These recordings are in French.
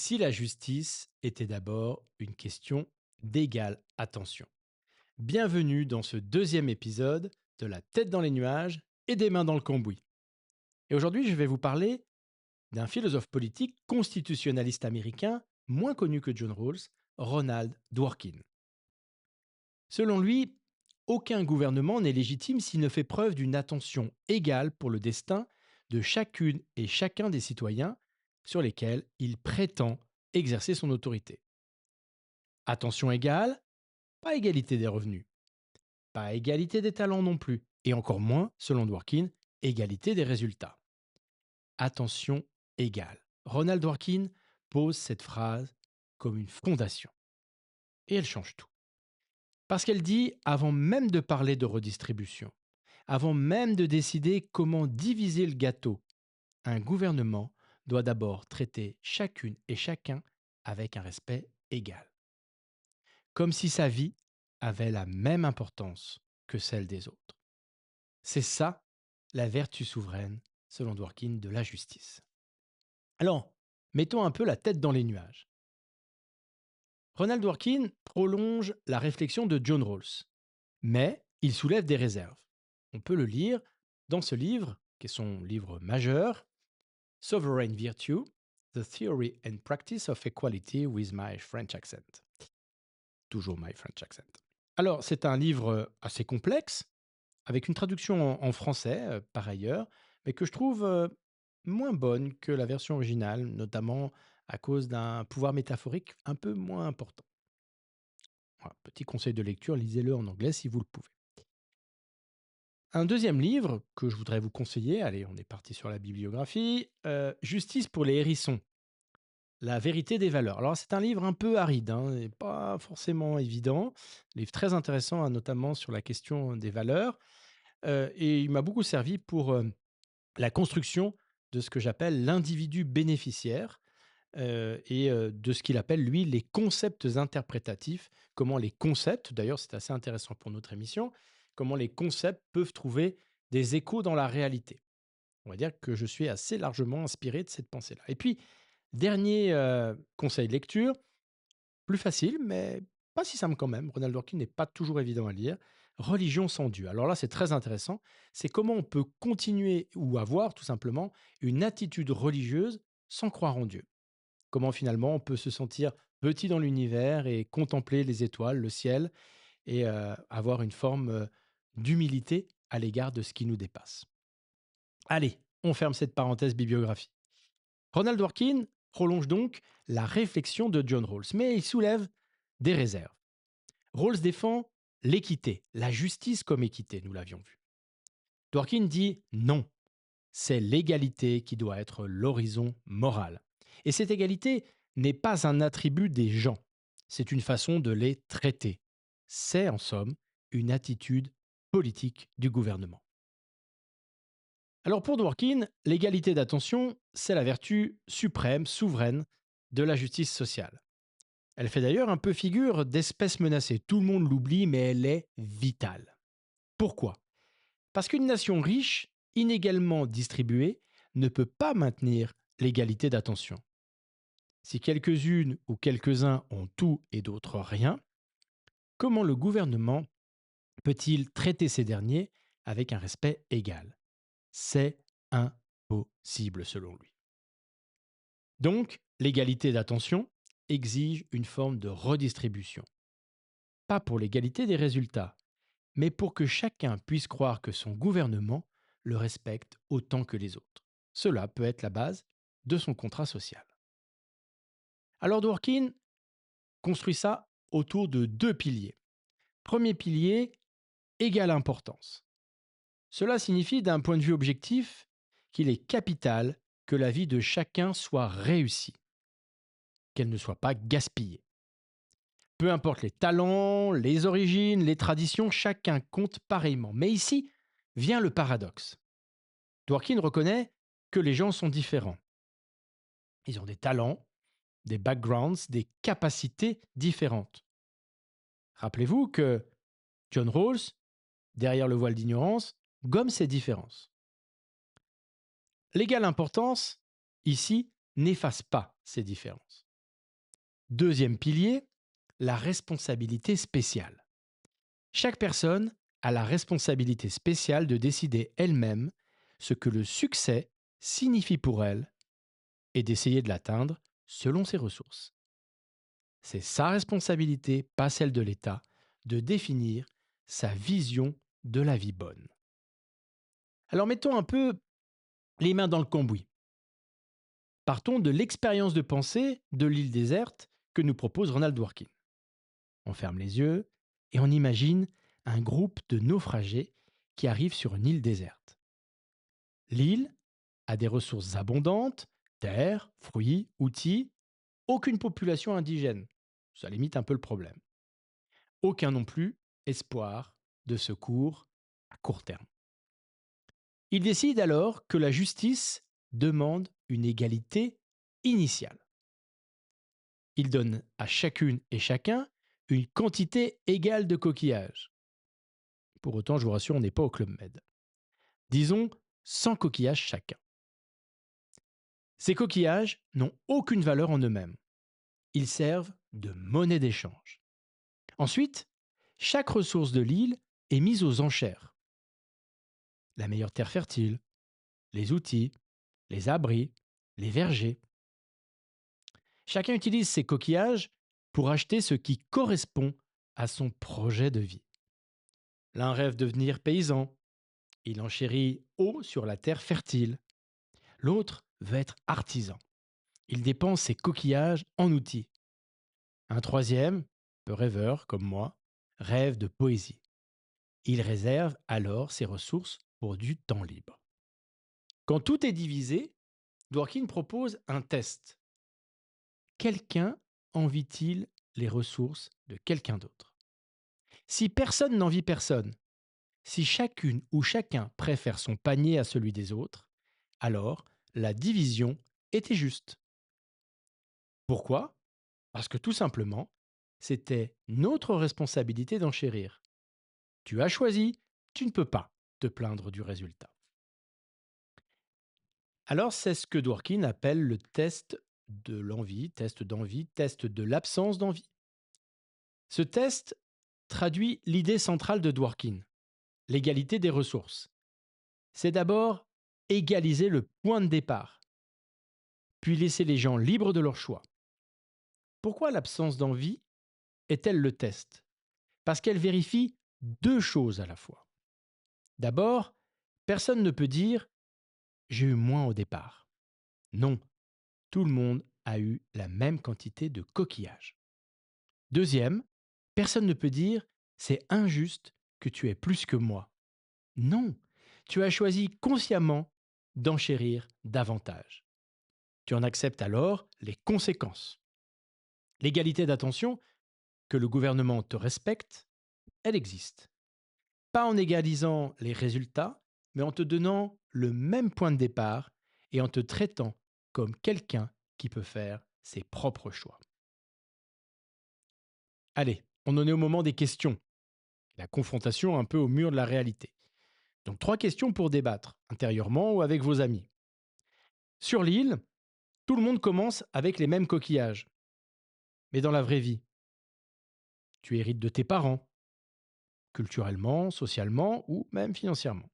si la justice était d'abord une question d'égale attention. Bienvenue dans ce deuxième épisode de La tête dans les nuages et des mains dans le cambouis. Et aujourd'hui, je vais vous parler d'un philosophe politique constitutionnaliste américain moins connu que John Rawls, Ronald Dworkin. Selon lui, aucun gouvernement n'est légitime s'il ne fait preuve d'une attention égale pour le destin de chacune et chacun des citoyens sur lesquels il prétend exercer son autorité. Attention égale, pas égalité des revenus, pas égalité des talents non plus, et encore moins, selon Dworkin, égalité des résultats. Attention égale. Ronald Dworkin pose cette phrase comme une fondation. Et elle change tout. Parce qu'elle dit, avant même de parler de redistribution, avant même de décider comment diviser le gâteau, un gouvernement doit d'abord traiter chacune et chacun avec un respect égal. Comme si sa vie avait la même importance que celle des autres. C'est ça, la vertu souveraine, selon Dworkin, de la justice. Alors, mettons un peu la tête dans les nuages. Ronald Dworkin prolonge la réflexion de John Rawls, mais il soulève des réserves. On peut le lire dans ce livre, qui est son livre majeur, Sovereign Virtue, The Theory and Practice of Equality with My French Accent. Toujours My French Accent. Alors, c'est un livre assez complexe, avec une traduction en français, par ailleurs, mais que je trouve moins bonne que la version originale, notamment à cause d'un pouvoir métaphorique un peu moins important. Voilà, petit conseil de lecture, lisez-le en anglais si vous le pouvez. Un deuxième livre que je voudrais vous conseiller, allez, on est parti sur la bibliographie, Justice pour les hérissons, la vérité des valeurs. Alors c'est un livre un peu aride, et pas forcément évident, livre très intéressant, notamment sur la question des valeurs, et il m'a beaucoup servi pour la construction de ce que j'appelle l'individu bénéficiaire, de ce qu'il appelle, lui, les concepts interprétatifs. Comment les concepts, d'ailleurs c'est assez intéressant pour notre émission, comment les concepts peuvent trouver des échos dans la réalité. On va dire que je suis assez largement inspiré de cette pensée-là. Et puis, dernier conseil de lecture, plus facile, mais pas si simple quand même. Ronald Dworkin n'est pas toujours évident à lire. Religion sans Dieu. Alors là, c'est très intéressant. C'est comment on peut continuer ou avoir tout simplement une attitude religieuse sans croire en Dieu. Comment finalement on peut se sentir petit dans l'univers et contempler les étoiles, le ciel, et avoir une forme d'humilité à l'égard de ce qui nous dépasse. Allez, on ferme cette parenthèse bibliographie. Ronald Dworkin prolonge donc la réflexion de John Rawls, mais il soulève des réserves. Rawls défend l'équité, la justice comme équité, nous l'avions vu. Dworkin dit non, c'est l'égalité qui doit être l'horizon moral. Et cette égalité n'est pas un attribut des gens, c'est une façon de les traiter. C'est en somme une attitude politique du gouvernement. Alors pour Dworkin, l'égalité d'attention, c'est la vertu suprême, souveraine de la justice sociale. Elle fait d'ailleurs un peu figure d'espèce menacée. Tout le monde l'oublie, mais elle est vitale. Pourquoi ? Parce qu'une nation riche, inégalement distribuée, ne peut pas maintenir l'égalité d'attention. Si quelques-unes ou quelques-uns ont tout et d'autres rien, comment le gouvernement peut-il traiter ces derniers avec un respect égal ? C'est impossible selon lui. Donc, l'égalité d'attention exige une forme de redistribution. Pas pour l'égalité des résultats, mais pour que chacun puisse croire que son gouvernement le respecte autant que les autres. Cela peut être la base de son contrat social. Alors Dworkin construit ça autour de deux piliers. Premier pilier, égale importance. Cela signifie d'un point de vue objectif qu'il est capital que la vie de chacun soit réussie, qu'elle ne soit pas gaspillée. Peu importe les talents, les origines, les traditions, chacun compte pareillement. Mais ici vient le paradoxe. Dworkin reconnaît que les gens sont différents. Ils ont des talents, des backgrounds, des capacités différentes. Rappelez-vous que John Rawls, derrière le voile d'ignorance, gomme ces différences. L'égale importance, ici, n'efface pas ces différences. Deuxième pilier, la responsabilité spéciale. Chaque personne a la responsabilité spéciale de décider elle-même ce que le succès signifie pour elle et d'essayer de l'atteindre selon ses ressources. C'est sa responsabilité, pas celle de l'État, de définir sa vision de la vie bonne. Alors mettons un peu les mains dans le cambouis. Partons de l'expérience de pensée de l'île déserte que nous propose Ronald Dworkin. On ferme les yeux et on imagine un groupe de naufragés qui arrivent sur une île déserte. L'île a des ressources abondantes, terre, fruits, outils, aucune population indigène. Ça limite un peu le problème. Aucun non plus espoir de secours à court terme. Il décide alors que la justice demande une égalité initiale. Il donne à chacune et chacun une quantité égale de coquillages. Pour autant, je vous rassure, on n'est pas au Club Med. Disons 100 coquillages chacun. Ces coquillages n'ont aucune valeur en eux-mêmes. Ils servent de monnaie d'échange. Ensuite, chaque ressource de l'île est mise aux enchères. La meilleure terre fertile, les outils, les abris, les vergers. Chacun utilise ces coquillages pour acheter ce qui correspond à son projet de vie. L'un rêve de devenir paysan. Il enchérit haut sur la terre fertile. L'autre veut être artisan. Il dépense ses coquillages en outils. Un troisième, peu rêveur comme moi, rêve de poésie. Il réserve alors ses ressources pour du temps libre. Quand tout est divisé, Dworkin propose un test. Quelqu'un envie-t-il les ressources de quelqu'un d'autre? Si personne n'envie personne, si chacune ou chacun préfère son panier à celui des autres, alors la division était juste. Pourquoi? Parce que tout simplement, c'était notre responsabilité d'enchérir. Tu as choisi, tu ne peux pas te plaindre du résultat. Alors c'est ce que Dworkin appelle le test de l'envie, test d'envie, test de l'absence d'envie. Ce test traduit l'idée centrale de Dworkin, l'égalité des ressources. C'est d'abord égaliser le point de départ, puis laisser les gens libres de leur choix. Pourquoi l'absence d'envie est-elle le test? Parce qu'elle vérifie deux choses à la fois. D'abord, personne ne peut dire j'ai eu moins au départ. Non, tout le monde a eu la même quantité de coquillages. Deuxième, personne ne peut dire c'est injuste que tu aies plus que moi. Non, tu as choisi consciemment d'enchérir davantage. Tu en acceptes alors les conséquences. L'égalité d'attention, que le gouvernement te respecte, elle existe. Pas en égalisant les résultats, mais en te donnant le même point de départ et en te traitant comme quelqu'un qui peut faire ses propres choix. Allez, on en est au moment des questions. La confrontation un peu au mur de la réalité. Donc 3 questions pour débattre, intérieurement ou avec vos amis. Sur l'île, tout le monde commence avec les mêmes coquillages. Mais dans la vraie vie, tu hérites de tes parents, culturellement, socialement ou même financièrement.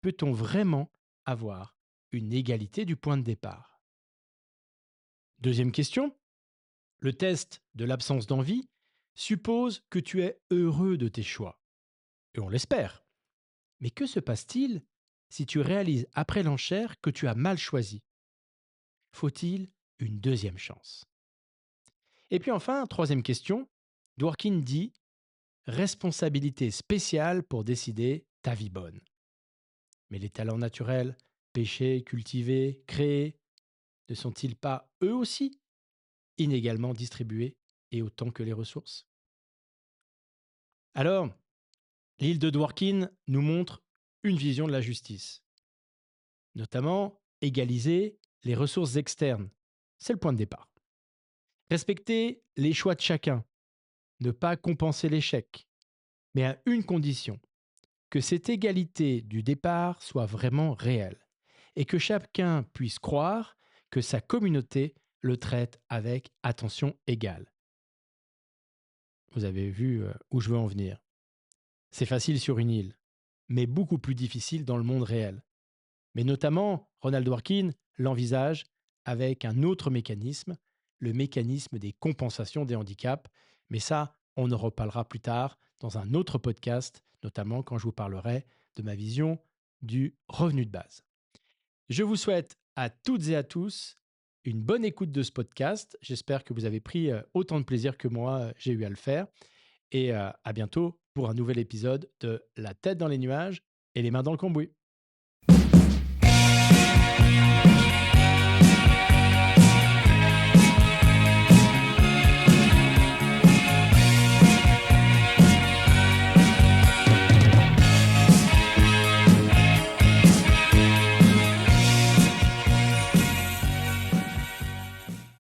Peut-on vraiment avoir une égalité du point de départ? Deuxième question, le test de l'absence d'envie suppose que tu es heureux de tes choix. Et on l'espère. Mais que se passe-t-il si tu réalises après l'enchère que tu as mal choisi? Faut-il une deuxième chance? Et puis enfin, troisième question, Dworkin dit responsabilité spéciale pour décider ta vie bonne. Mais les talents naturels, pêchés, cultivés, créés, ne sont-ils pas eux aussi inégalement distribués et autant que les ressources? Alors, l'île de Dworkin nous montre une vision de la justice, notamment égaliser les ressources externes. C'est le point de départ. Respecter les choix de chacun, ne pas compenser l'échec, mais à une condition, que cette égalité du départ soit vraiment réelle et que chacun puisse croire que sa communauté le traite avec attention égale. Vous avez vu où je veux en venir. C'est facile sur une île, mais beaucoup plus difficile dans le monde réel. Mais notamment, Ronald Dworkin l'envisage avec un autre mécanisme, le mécanisme des compensations des handicaps. Mais ça, on en reparlera plus tard dans un autre podcast, notamment quand je vous parlerai de ma vision du revenu de base. Je vous souhaite à toutes et à tous une bonne écoute de ce podcast. J'espère que vous avez pris autant de plaisir que moi j'ai eu à le faire. Et à bientôt pour un nouvel épisode de La tête dans les nuages et les mains dans le cambouis.